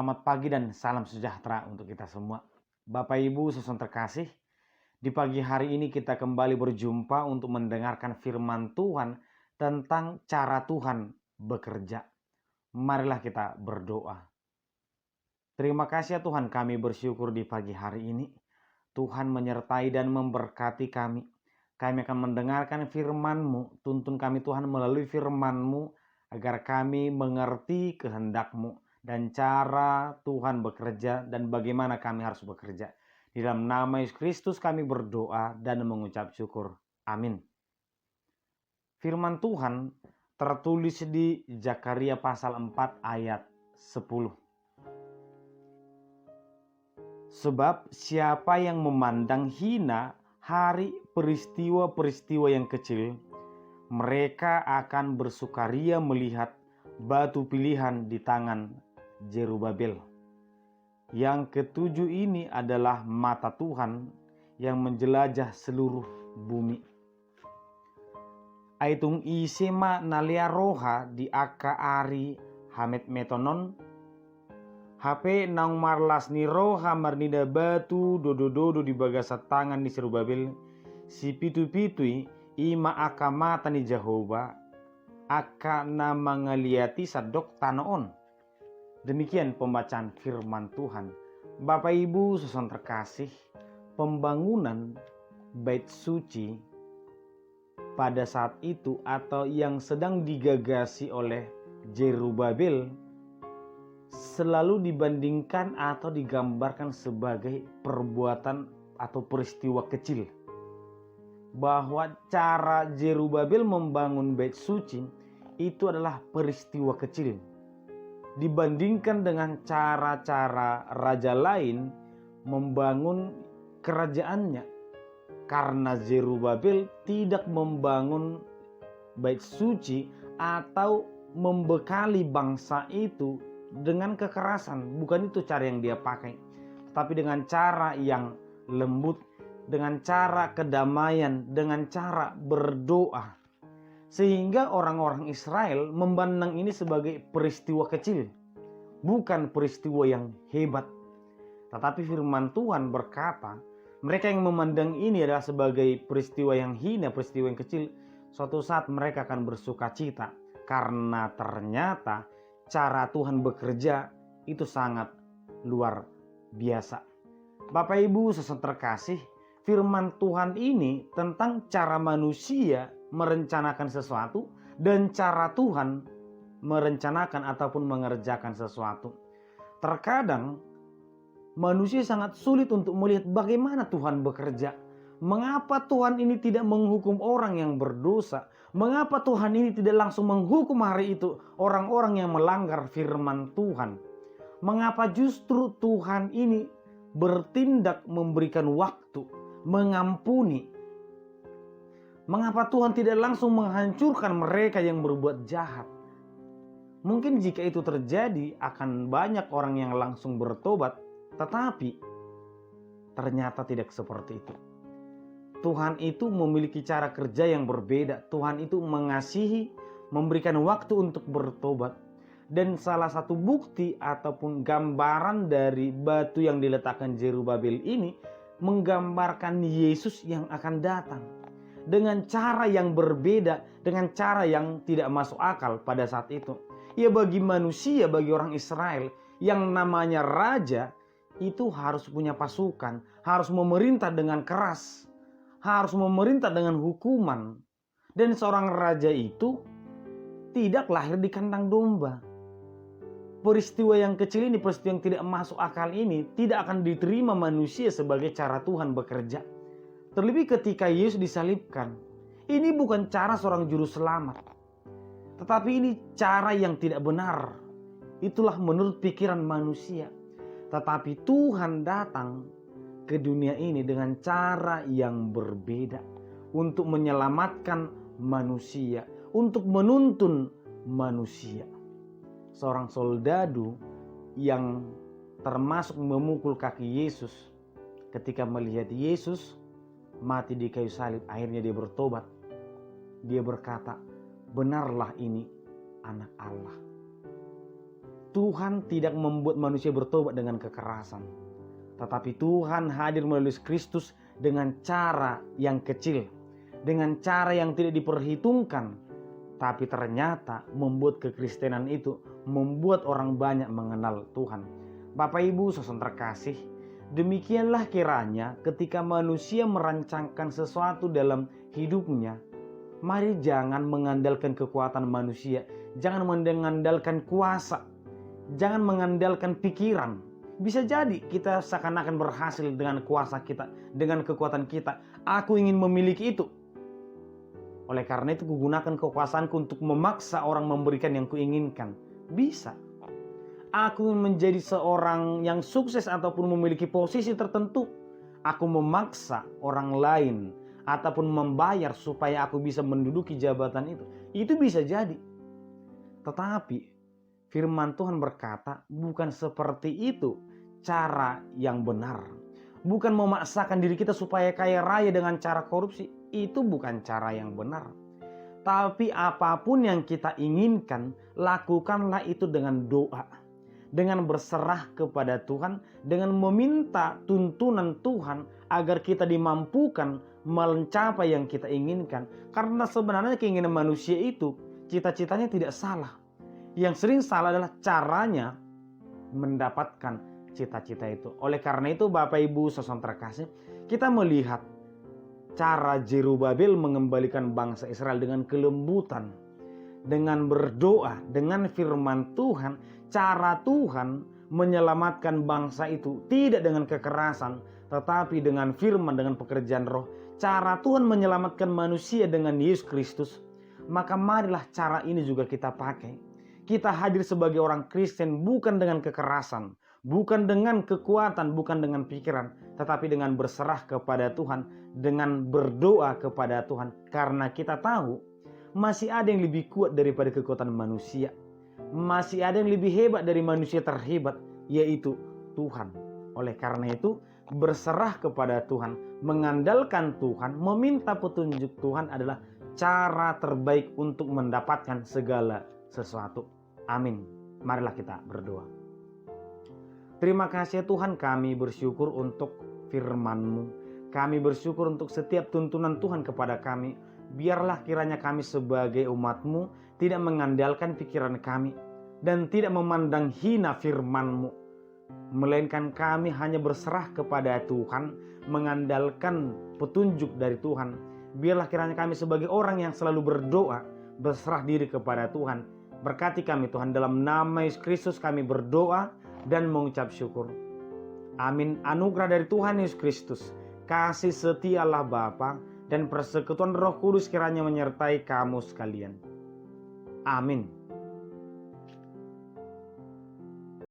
Selamat pagi dan salam sejahtera untuk kita semua. Bapak Ibu saudara terkasih, di pagi hari ini kita kembali berjumpa untuk mendengarkan firman Tuhan tentang cara Tuhan bekerja. Marilah kita berdoa. Terima kasih ya Tuhan, kami bersyukur di pagi hari ini. Tuhan menyertai dan memberkati kami. Kami akan mendengarkan firman-Mu. Tuntun kami Tuhan melalui firman-Mu agar kami mengerti kehendak-Mu dan cara Tuhan bekerja dan bagaimana kami harus bekerja. Di dalam nama Yesus Kristus kami berdoa dan mengucap syukur. Amin. Firman Tuhan tertulis di Zakaria pasal 4 ayat 10. Sebab siapa yang memandang hina hari peristiwa-peristiwa yang kecil, mereka akan bersukaria melihat batu pilihan di tangan Zerubabel. Yang ketujuh ini adalah mata Tuhan yang menjelajah seluruh bumi. Aitung isema nalia roha di aka ari hamet metonon HP naung marlas ni roha marnida batu dodo-dodo di bagasa tangan di Zerubabel si pitu-pitui ima aka mata ni Jehovah aka na mangaliati sadok tanoon. Demikian pembacaan firman Tuhan. Bapak Ibu saudara terkasih, pembangunan bait suci pada saat itu atau yang sedang digagasi oleh Zerubabel selalu dibandingkan atau digambarkan sebagai perbuatan atau peristiwa kecil. Bahwa cara Zerubabel membangun bait suci itu adalah peristiwa kecil dibandingkan dengan cara-cara raja lain membangun kerajaannya. Karena Zerubabel tidak membangun bait suci atau membekali bangsa itu dengan kekerasan. Bukan itu cara yang dia pakai, tapi dengan cara yang lembut, dengan cara kedamaian, dengan cara berdoa. Sehingga orang-orang Israel memandang ini sebagai peristiwa kecil, bukan peristiwa yang hebat. Tetapi firman Tuhan berkata, mereka yang memandang ini adalah sebagai peristiwa yang hina, peristiwa yang kecil, suatu saat mereka akan bersuka cita. Karena ternyata cara Tuhan bekerja itu sangat luar biasa. Bapak Ibu saudara terkasih, firman Tuhan ini tentang cara manusia merencanakan sesuatu dan cara Tuhan merencanakan ataupun mengerjakan sesuatu. Terkadang manusia sangat sulit untuk melihat bagaimana Tuhan bekerja. Mengapa Tuhan ini tidak menghukum orang yang berdosa? Mengapa Tuhan ini tidak langsung menghukum hari itu orang-orang yang melanggar firman Tuhan? Mengapa justru Tuhan ini bertindak memberikan waktu, mengampuni? Mengapa Tuhan tidak langsung menghancurkan mereka yang berbuat jahat? Mungkin jika itu terjadi akan banyak orang yang langsung bertobat, tetapi ternyata tidak seperti itu. Tuhan itu memiliki cara kerja yang berbeda. Tuhan itu mengasihi, memberikan waktu untuk bertobat. Dan salah satu bukti ataupun gambaran dari batu yang diletakkan Zerubabel ini menggambarkan Yesus yang akan datang. Dengan cara yang berbeda, dengan cara yang tidak masuk akal pada saat itu. Ya bagi manusia, bagi orang Israel yang namanya raja itu harus punya pasukan, harus memerintah dengan keras, harus memerintah dengan hukuman. Dan seorang raja itu tidak lahir di kandang domba. Peristiwa yang kecil ini, peristiwa yang tidak masuk akal ini tidak akan diterima manusia sebagai cara Tuhan bekerja. Terlebih ketika Yesus disalibkan. Ini bukan cara seorang juru selamat, tetapi ini cara yang tidak benar. Itulah menurut pikiran manusia. Tetapi Tuhan datang ke dunia ini dengan cara yang berbeda. Untuk menyelamatkan manusia, untuk menuntun manusia. Seorang soldadu yang termasuk memukul kaki Yesus ketika melihat Yesus mati di kayu salib, akhirnya dia bertobat. Dia berkata, benarlah ini anak Allah. Tuhan tidak membuat manusia bertobat dengan kekerasan. Tetapi Tuhan hadir melalui Kristus dengan cara yang kecil, dengan cara yang tidak diperhitungkan, tapi ternyata membuat kekristenan itu membuat orang banyak mengenal Tuhan. Bapak Ibu saudara terkasih, demikianlah kiranya ketika manusia merancangkan sesuatu dalam hidupnya, mari jangan mengandalkan kekuatan manusia, jangan mengandalkan kuasa, jangan mengandalkan pikiran. Bisa jadi kita seakan-akan berhasil dengan kuasa kita, dengan kekuatan kita. Aku ingin memiliki itu. Oleh karena itu kugunakan kekuasaanku untuk memaksa orang memberikan yang kuinginkan. Bisa. Aku ingin menjadi seorang yang sukses ataupun memiliki posisi tertentu. Aku memaksa orang lain ataupun membayar supaya aku bisa menduduki jabatan itu. Itu bisa jadi. Tetapi firman Tuhan berkata bukan seperti itu cara yang benar. Bukan memaksakan diri kita supaya kaya raya dengan cara korupsi. Itu bukan cara yang benar. Tapi apapun yang kita inginkan, lakukanlah itu dengan doa. Dengan berserah kepada Tuhan, dengan meminta tuntunan Tuhan agar kita dimampukan mencapai yang kita inginkan. Karena sebenarnya keinginan manusia itu, cita-citanya tidak salah. Yang sering salah adalah caranya mendapatkan cita-cita itu. Oleh karena itu Bapak Ibu saudara terkasih, kita melihat cara Zerubabel mengembalikan bangsa Israel dengan kelembutan, dengan berdoa, dengan firman Tuhan. Cara Tuhan menyelamatkan bangsa itu tidak dengan kekerasan, tetapi dengan firman, dengan pekerjaan roh. Cara Tuhan menyelamatkan manusia dengan Yesus Kristus. Maka marilah cara ini juga kita pakai. Kita hadir sebagai orang Kristen bukan dengan kekerasan, bukan dengan kekuatan, bukan dengan pikiran, tetapi dengan berserah kepada Tuhan, dengan berdoa kepada Tuhan. Karena kita tahu masih ada yang lebih kuat daripada kekuatan manusia. Masih ada yang lebih hebat dari manusia terhebat, yaitu Tuhan. Oleh karena itu, berserah kepada Tuhan, mengandalkan Tuhan, meminta petunjuk Tuhan adalah cara terbaik untuk mendapatkan segala sesuatu. Amin. Marilah kita berdoa. Terima kasih Tuhan, kami bersyukur untuk firman-Mu. Kami bersyukur untuk setiap tuntunan Tuhan kepada kami. Biarlah kiranya kami sebagai umat-Mu tidak mengandalkan pikiran kami dan tidak memandang hina firman-Mu, melainkan kami hanya berserah kepada Tuhan, mengandalkan petunjuk dari Tuhan. Biarlah kiranya kami sebagai orang yang selalu berdoa, berserah diri kepada Tuhan. Berkati kami Tuhan, dalam nama Yesus Kristus kami berdoa dan mengucap syukur. Amin. Anugerah dari Tuhan Yesus Kristus, kasih setia Allah Bapa, dan persekutuan Roh Kudus kiranya menyertai kamu sekalian. Amin.